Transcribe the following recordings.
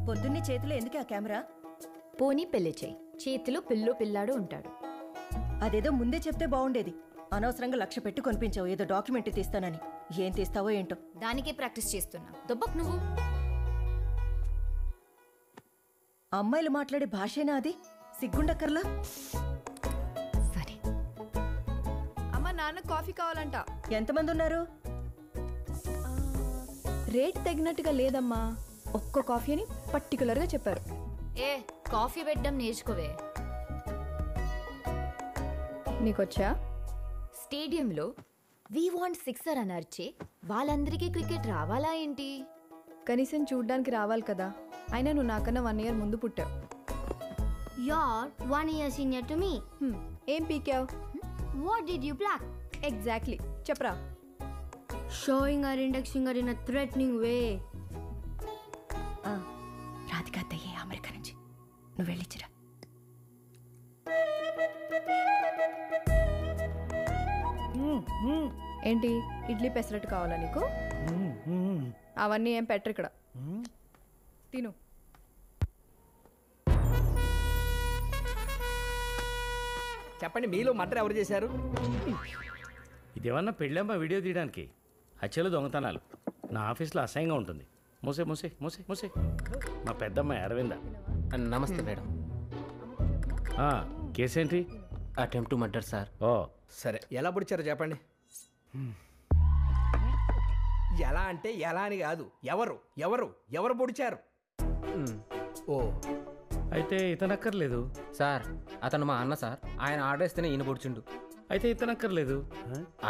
పొద్దున్నే చేతిలో ఎందుకు ఆ కెమెరా? పోనీ పెళ్లి చేయి, చేతిలో పిల్లో పిల్లాడు ఉంటాడు. అదేదో ముందే చెప్తే బాగుండేది. అనవసరంగా 1,00,000 పెట్టి కొనిపించావు ఏదో డాక్యుమెంట్ తీస్తానని. ఏం తీస్తావో ఏంటో. దానికే ప్రాక్టీస్ చేస్తున్నా. దొబ్బక్ నువ్వు. అమ్మాయిలు మాట్లాడే భాషేనా అది? సిగ్గుండక్కర్లా? సరే. అమ్మ, నాన్న కాఫీ కావాలంట. ఎంతమంది ఉన్నారు? రేట్ తగినట్టుగా లేదమ్మా. ఒక్క కాఫీ అని పర్టికులర్గా చెప్పారు. ఏ కాఫీ పెట్టడం నేర్చుకోవే. నీకొచ్చా? స్టేడియంలో వి వాంట్ సిక్సర్ అని అరిచే వాళ్ళందరికీ క్రికెట్ రావాలా ఏంటి? కనీసం చూడ్డానికి రావాలి కదా. అయినా నువ్వు నాకన్నా 1 year ముందు పుట్టావు. You're 1 year senior to me. ఏం పీకావు? What did you pluck? Exactly చెప్పరా. Showing our index finger in a threatening way. Radhika అత్తయ్యే అమెరికా నుంచి. నువ్వు వెళ్ళిచ్చిరా. ఏంటి ఇడ్లీ పెసరట్టు కావాలా నీకు? అవన్నీ ఏం పెట్టరు ఇక్కడ. తిను. చెప్పండి, మీలో మర్డర్ ఎవరు చేశారు? ఇదేమన్నా పెళ్ళమ్మా వీడియో తీయడానికి? హత్యలు దొంగతనాలు నా ఆఫీస్లో అసహ్యంగా ఉంటుంది. మూసే మూసే మూసే మూసే. మా పెద్దమ్మాయి అరవింద. నమస్తే మేడం. కేసేంటి? Attempt to murder sir. ఓ సరే, ఎలా పొడిచారో చెప్పండి. ఎలా అంటే ఎలా అని కాదు, ఎవరు ఎవరు ఎవరు పొడిచారు? ఓ అయితే ఇతనక్కర్లేదు సార్. అతను మా అన్న సార్. ఆయన ఆర్డర్ ఇస్తేనే ఈయన పొడిచిండు. అయితే ఇతనక్కర్లేదు.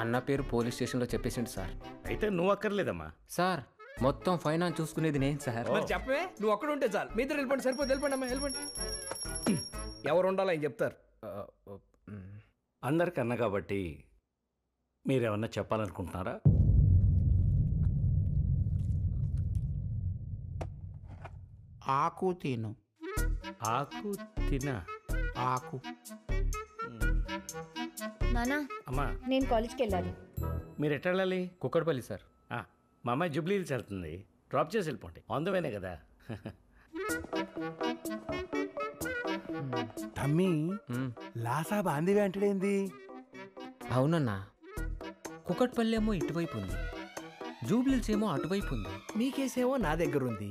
అన్న పేరు పోలీస్ స్టేషన్లో చెప్పేసిండు సార్. అయితే నువ్వు అక్కర్లేదమ్మా. సార్ మొత్తం ఫైనాన్స్ చూసుకునేది నేను సార్. మరి చెప్పవే, నువ్వు ఒక్కడ ఉంటే చాలు. మీ ఇద్దరు వెళ్ళిపోండి, సరిపోతే వెళ్ళిపోండి అమ్మా, వెళ్ళిపోండి. ఎవరు ఉండాలో ఆయన చెప్తారు. అందరికన్నా కాబట్టి మీరేమన్నా చెప్పాలనుకుంటున్నారా? ఆకు తిను. ఆకు తినా? ఆకు. నానా అమ్మా, నేను కాలేజ్కి వెళ్ళాలి. మీరు ఎట్లా వెళ్ళాలి? కుక్కడపల్లి సార్. మా అమ్మాయి జూబ్లీ హిల్స్ వెళ్తుంది. డ్రాప్ చేసి వెళ్ళిపోండి. ఆన్ కదా. తమ్మి లాసా బాందివే అంటేంది? అవునన్నా, కుక్కడపల్లి ఏమో ఇటువైపు ఉంది, జూబ్లీస్ ఏమో అటువైపు ఉంది. మీ కేసేమో నా దగ్గర ఉంది.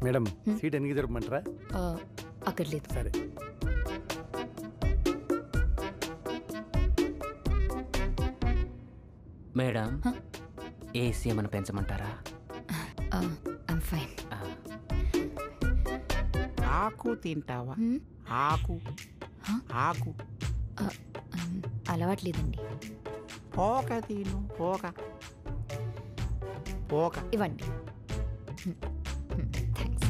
మేడం, సీట్ ఎన్ని జరపమంటారా? అక్కర్లేదు. సరే. మేడం, ఏసీ ఏమైనా పెంచమంటారా? I'm fine. ఆకు తింటావా? ఆకు ఆకు అలవాట్లేదండి. పోక తిను. పోక పోక ఇవ్వండి. Thanks.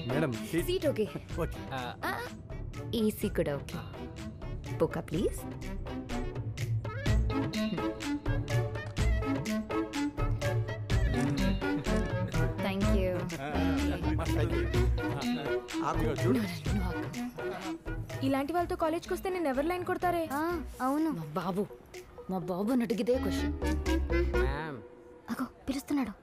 Madam, seat okay. AC కూడా ఓకే. బుక్కా ప్లీజ్. Thank you. ఇలాంటి వాళ్ళతో కాలేజ్కి వస్తే నేను ఎవరు లైన్ కొడతారే? అవును. మా బాబు నడిగిదే క్వశ్చన్. అగో పిలుస్తున్నాడు.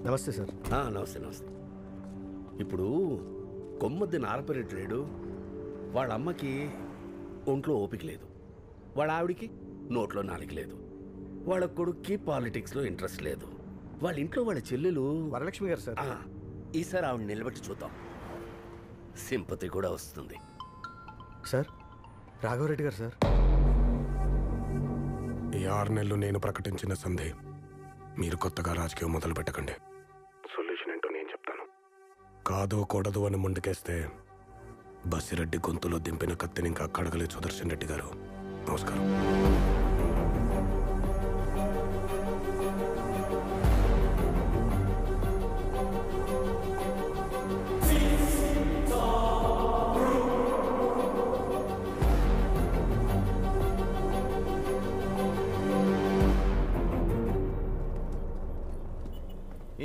నమస్తే సార్. నమస్తే నమస్తే. ఇప్పుడు కొమ్మద్ది నారపరెడ్డి లేడు. వాళ్ళ అమ్మకి ఒంట్లో ఓపిక లేదు, వాళ్ళ ఆవిడికి నోట్లో నాలుగు లేదు, వాళ్ళ కొడుక్కి పాలిటిక్స్లో ఇంట్రెస్ట్ లేదు, వాళ్ళ ఇంట్లో వాళ్ళ చెల్లెలు వరలక్ష్మి గారు సార్. ఈసారి ఆవిడ నిలబెట్టి చూద్దాం, సింపతి కూడా వస్తుంది. సార్, రాఘవరెడ్డి గారు సార్. ఈ 6 నెలలు నేను ప్రకటించిన సంధి మీరు కొత్తగా రాజకీయం మొదలు పెట్టకండి. సొల్యూషన్ ఏంటో నేను చెప్తాను. కాదు కూడదు అని ముందుకేస్తే బసిరెడ్డి గొంతులో దింపిన కత్తిని ఇంకా కడగలే సుదర్శన్ రెడ్డి గారు. నమస్కారం.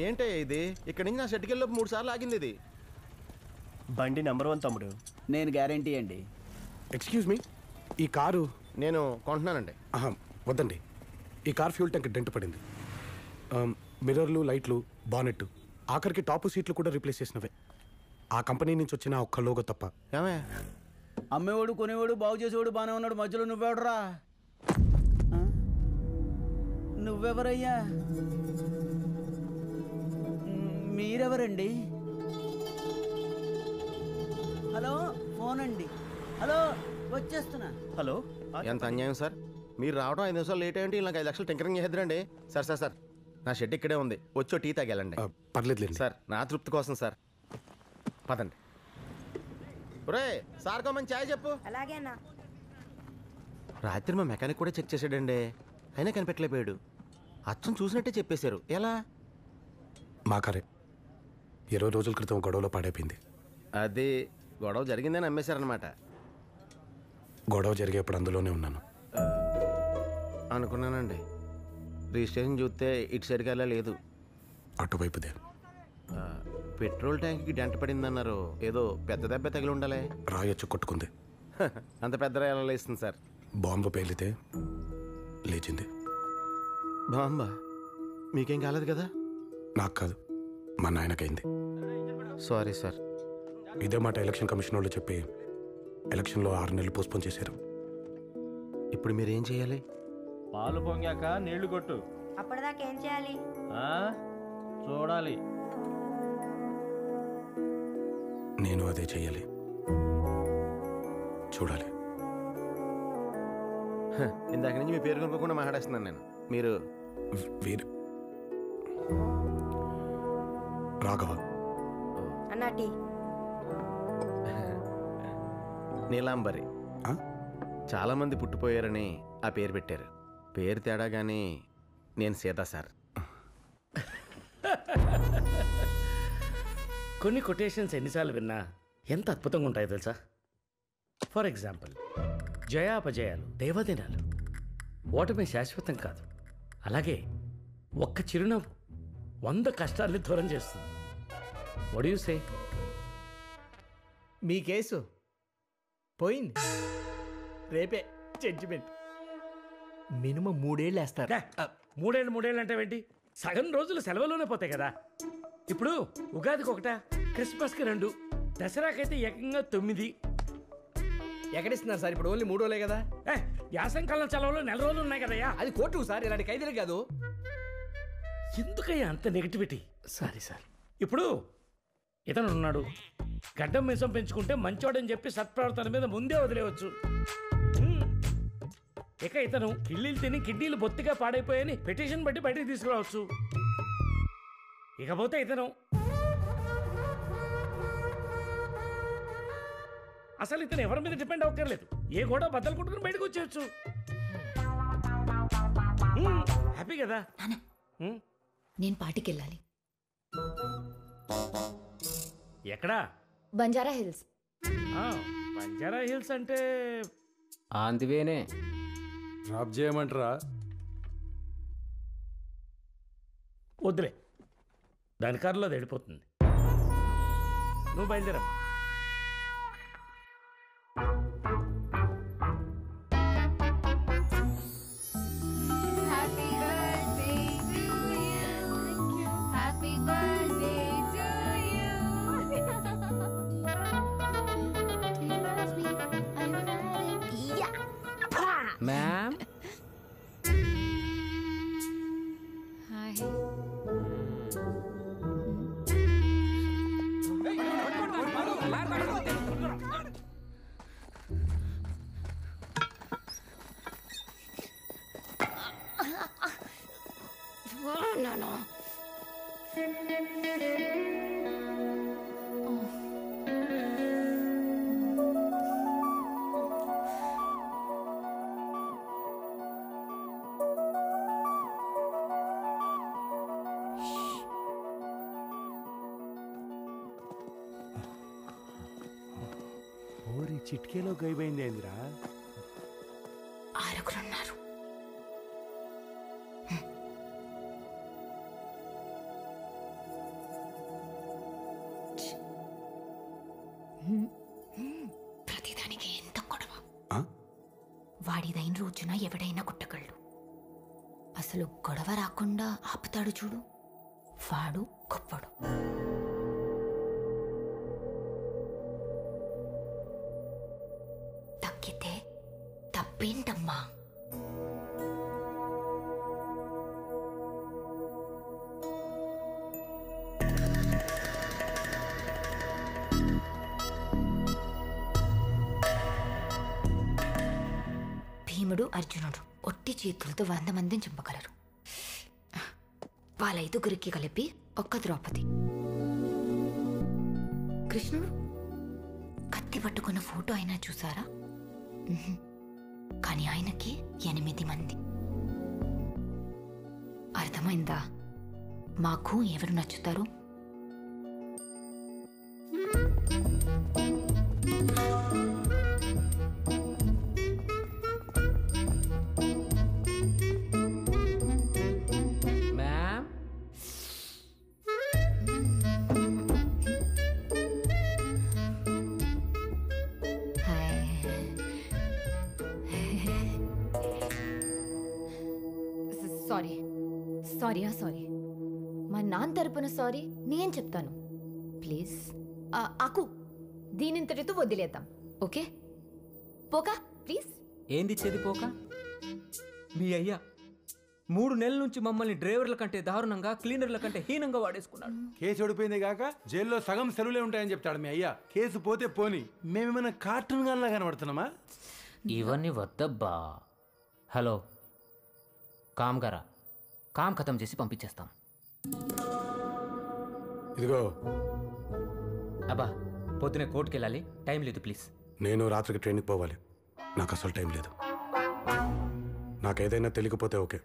ఏంటే ఇది? ఇక్కడి నుంచి నా షెడ్కి వెళ్ళి 3 సార్లు ఆగింది ఇది. బండి నెంబర్ 1 తమ్ముడు. నేను గ్యారంటీ అండి. ఎక్స్క్యూజ్ మీ, ఈ కారు నేను కొంటున్నానండి. వద్దండి. ఈ కార్ ఫ్యూల్ ట్యాంక్ డెంట్ పడింది. మిర్రర్లు, లైట్లు, బానెట్, ఆఖరికి టాపు సీట్లు కూడా రీప్లేస్ చేసినవే. ఆ కంపెనీ నుంచి వచ్చిన ఒక్క లోగో తప్ప. ఏమే అమ్మేవాడు కొనేవాడు బాగు చేసేవాడు బాగానే ఉన్నాడు, మధ్యలో నువ్వెవడరా? నువ్వెవరయ్యా? మీరెవరండి? హలో, ఫోన్ అండి. హలో, వచ్చేస్తున్నా. హలో, ఎంత అన్యాయం సార్. మీరు రావడం 5 నిమిషాలు లేట్ అయ్యండి. నాకు 5 లక్షలు టింకరింగ్ చేద్దరండి. సార్ సార్ సార్, నా షెడ్ ఇక్కడే ఉంది, వచ్చో టీ తాగెళ్ళండి. పర్లేదులేండి సార్, నా తృప్తి కోసం సార్. పదండి. ఒరే సార్ కోమని ఛాయ్ చెప్పు. అలాగే అన్నా. రాత్రి మా మెకానిక్ కూడా చెక్ చేసాడండి, అయినా కనిపెట్టలేకపోయాడు. అచ్చం చూసినట్టే చెప్పేశారు. ఎలా? మా కారే 20 రోజుల క్రితం గొడవలో పాడైపోయింది. అది గొడవ జరిగిందని అమ్మేశారనమాట. గొడవ జరిగేప్పుడు అందులోనే ఉన్నాను. అనుకున్నానండి. రిజిస్ట్రేషన్ చూస్తే ఇటు సైడ్కి వెళ్ళా లేదు, అటువైపుదే. పెట్రోల్ ట్యాంక్కి డెంట పడిందన్నారు. ఏదో పెద్ద దెబ్బ తగిలి ఉండాలి. రాయొచ్చు కొట్టుకుంది. అంత పెద్ద ఎలా లేస్తుంది సార్? బాంబు పేలితే లేచింది. బాంబా? మీకేం కాలేదు కదా? నాకు కాదు, మా నాయనకైంది. Sorry sir. ఇదే మాట ఎలక్షన్ కమిషన్ వాళ్ళు చెప్పి ఎలక్షన్లో 6 నెలలు పోస్ట్పోన్ చేశారు. ఇప్పుడు మీరేం చేయాలి? పాలు పొంగాక నీళ్లు కొట్టు. అప్పటిదాకా ఏం చేయాలి? చూడాలి. నేను అదే చెయ్యాలి, చూడాలి. ఇందాక నుంచి మీ పేరు కనుకోకుండా మాట్లాడేస్తున్నాను నేను. మీరు వీరు రాఘవ అన్నాటి నీలాంబరి. చాలా మంది పుట్టిపోయారని ఆ పేరు పెట్టారు. పేరు తేడా కానీ నేను సీత సార్. కొన్ని కొటేషన్స్ ఎన్నిసార్లు విన్నా ఎంత అద్భుతంగా ఉంటాయో తెలుసా? ఫర్ ఎగ్జాంపుల్, జయాపజయాలు దేవదినాలు, ఓటమి శాశ్వతం కాదు. అలాగే ఒక్క చిరునవ్వు 100 కష్టాల్ని దూరం చేస్తుంది. What you say? Me case పోయింది. రేపే జడ్జిమెంట్. మినిమం 3 ఏళ్ళు వేస్తారు. 3 ఏళ్ళు అంటే ఏంటి? సగం రోజులు సెలవులోనే పోతాయి కదా. ఇప్పుడు ఉగాదికి 1, క్రిస్మస్కి 2, దసరాకైతే ఏకంగా 9. ఎక్కడిస్తున్నారు సార్? ఇప్పుడు ఓన్లీ 3 రోజులే కదా. యాసంకాలం సెలవులు 4 రోజులు ఉన్నాయి కదయ్యా. అది కోర్టు సార్, ఇలాంటి ఖైదీలు కాదు. ఎందుకయ్యా అంత నెగిటివిటీ? Sorry sir. ఇప్పుడు ఇతను ఉన్నాడు, గడ్డం మీసం పెంచుకుంటే మంచోడని చెప్పి సత్ప్రవర్తన మీద ముందే వదిలేవచ్చు. ఇక ఇతను కిళ్ళీలు తిని కిడ్నీలు బొత్తిగా పాడైపోయాయని పిటిషన్ బట్టి బయటికి తీసుకురావచ్చు. ఇకపోతే ఇతను అసలు ఇతను ఎవరి మీద డిపెండ్ అవ్వక్కర్లేదు. ఏ గోడ బద్దలు కొట్టుకుని బయటకు వచ్చేయచ్చు. హ్యాపీ కదా? నేను పార్టీకి వెళ్ళాలి. ఎక్కడా? బంజారా హిల్స్. బంజారా హిల్స్ అంటే ఆందివేనే. డ్రాప్ చేయమంటారా? వద్దులే, దాని కారులో అది వెళ్ళిపోతుంది. నువ్వు బయలుదేరా. మ్యామ్, ఓరి చిట్కేలో గైపోయింది ఏందిరా? 6 ఉన్నారు. మచ్. ప్రతిదానికి ఎంత గొడవ. వాడిదైన రోజున ఎవడైనా కొట్టగలడు. అసలు గొడవ రాకుండా ఆపుతాడు చూడు, వాడు గొప్పడు. తగ్గితే తప్పేంటమ్మా? భీముడు అర్జునుడు ఒట్టి చేతులతో 100 మందిని చంపగలరు. వాళ్ళ 5గురికి కలిపి ఒక్క ద్రౌపది. కృష్ణుడు కత్తి పట్టుకున్న ఫోటో అయినా చూసారా? కానీ ఆయనకి 8 మంది. అర్థమైందా? మాకు ఎవరు నచ్చుతారు? సారీ మా నాన్న తరపున సారీ నేను చెప్తాను. ప్లీజ్ ఆకు దీనింతటితో వదిలేద్దాం. Okay పోకా please. ఏందిచ్చేది పోక? మీ అయ్యా 3 నెలల నుంచి మమ్మల్ని డ్రైవర్ల కంటే దారుణంగా, క్లీనర్ల కంటే హీనంగా వాడేసుకున్నాడు. కేసు ఓడిపోయింది కాక జైల్లో సగం సెలవులే ఉంటాయని చెప్తాడు మీ అయ్యా. కేసు పోతే పోని, మేమేమైనా కార్టూన్ గాల్లా కనబడుతున్నామా? ఇవన్నీ వద్దబ్బా. హలో కామ్ గారా, కామ్ ఖతం చేసి పంపించేస్తాం. ఇదిగో అబ్బా పొద్దునే కోర్టుకి వెళ్ళాలి, టైం లేదు ప్లీజ్. నేను రాత్రికి ట్రైన్కి పోవాలి, నాకు అసలు టైం లేదు. నాకేదైనా తెలియకపోతే ఓకే,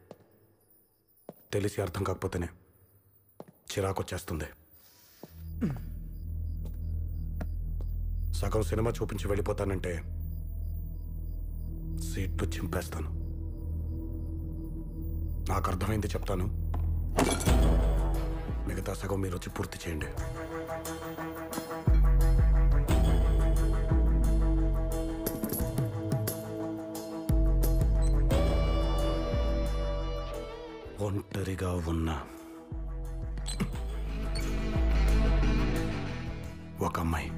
తెలిసి అర్థం కాకపోతేనే చిరాకు వచ్చేస్తుంది. సగం సినిమా చూపించి వెళ్ళిపోతానంటే సీట్లు చింపేస్తాను. నాకు అర్థమైంది చెప్తాను, మిగతా సగం మీరు వచ్చి పూర్తి చేయండి. ఒంటరిగా ఉన్న ఒక అమ్మాయి,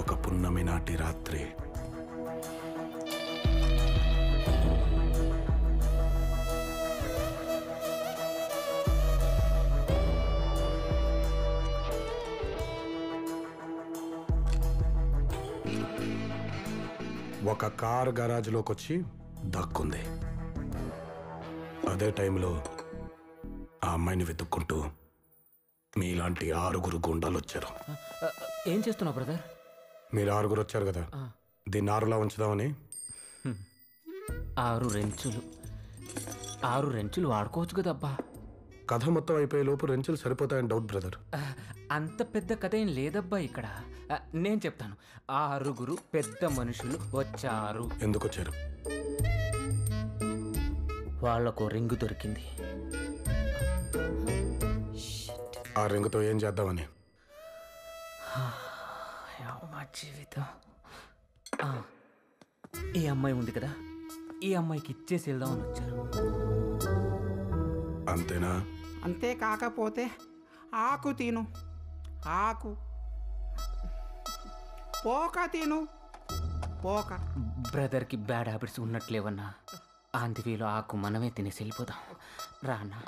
ఒక పున్నమి నాటి రాత్రి ఒక కార్ గరాజ్లోకి వచ్చి దక్కుంది. అదే టైంలో ఆ అమ్మాయిని వెతుక్కుంటూ మీలాంటి 6 గుండాలు వచ్చారు. ఏం చేస్తున్నావు బ్రదర్? మీరు 6 వచ్చారు కదా, దీన్ని 6లా ఉంచుదామని. 6 రెంచులు, 6 రెంచులు వాడుకోవచ్చు కదబ్బా. కథ మొత్తం అయిపోయే లోపు రెంచులు సరిపోతాయని డౌట్ బ్రదర్. అంత పెద్ద కథ ఏం లేదబ్బా ఇక్కడ. నేను చెప్తాను. 6 పెద్ద మనుషులు వచ్చారు. ఎందుకు వచ్చారు? వాళ్ళకు రింగు దొరికింది. ఆ రింగుతో ఏం చేద్దామని? మా జీవితం. ఈ అమ్మాయి ఉంది కదా, ఈ అమ్మాయికి ఇచ్చేసి వెళ్దామని వచ్చారు. అంతేనా? అంతే కాకపోతే ఆకు తిను, ఆకు పోక తిను, పోక. బ్రదర్కి బ్యాడ్ హ్యాబిట్స్ ఉన్నట్లేవన్నా, అందువీలో ఆకు మనమే తినేసి వెళ్ళిపోదాం. రా అన్నా.